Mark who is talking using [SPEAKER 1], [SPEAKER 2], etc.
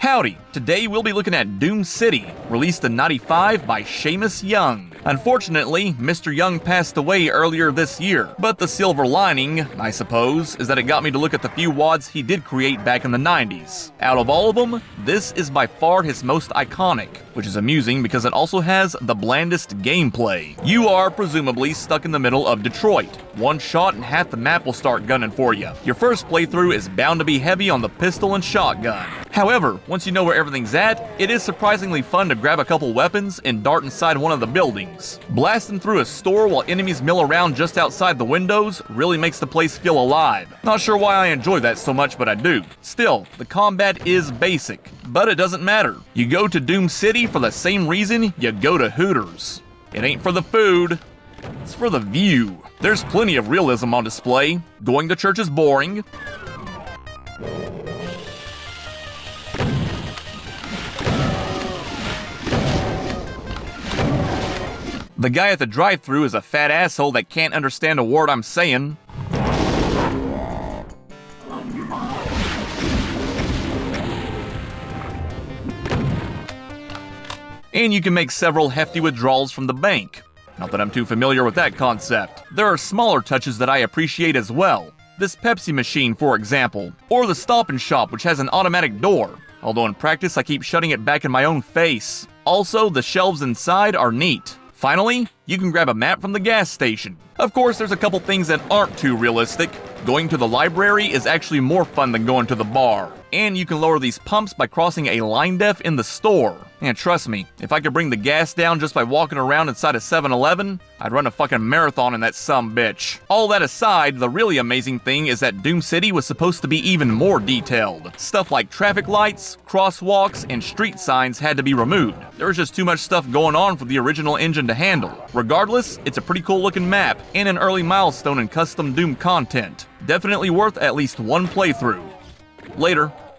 [SPEAKER 1] Howdy! Today we'll be looking at Doom City, released in '95 by Seamus Young. Unfortunately, Mr. Young passed away earlier this year, but the silver lining, I suppose, is that it got me to look at the few WADs he did create back in the 90s. Out of all of them, this is by far his most iconic, which is amusing because it also has the blandest gameplay. You are presumably stuck in the middle of Detroit. One shot and half the map will start gunning for you. Your first playthrough is bound to be heavy on the pistol and shotgun. However, once you know where everything's at, it is surprisingly fun to grab a couple weapons and dart inside one of the buildings. Blasting through a store while enemies mill around just outside the windows really makes the place feel alive. Not sure why I enjoy that so much, but I do. Still, the combat is basic, but it doesn't matter. You go to Doom City for the same reason you go to Hooters. It ain't for the food, it's for the view. There's plenty of realism on display. Going to church is boring. The guy at the drive-thru is a fat asshole that can't understand a word I'm saying. And you can make several hefty withdrawals from the bank. Not that I'm too familiar with that concept. There are smaller touches that I appreciate as well. This Pepsi machine, for example. Or the Stop and Shop, which has an automatic door. Although in practice I keep shutting it back in my own face. Also, the shelves inside are neat. Finally, you can grab a map from the gas station. Of course, there's a couple things that aren't too realistic. Going to the library is actually more fun than going to the bar. And you can lower these pumps by crossing a line def in the store. And trust me, if I could bring the gas down just by walking around inside a 7-Eleven, I'd run a fucking marathon in that sumbitch. All that aside, the really amazing thing is that Doom City was supposed to be even more detailed. Stuff like traffic lights, crosswalks, and street signs had to be removed. There was just too much stuff going on for the original engine to handle. Regardless, it's a pretty cool looking map, and an early milestone in custom Doom content. Definitely worth at least one playthrough. Later.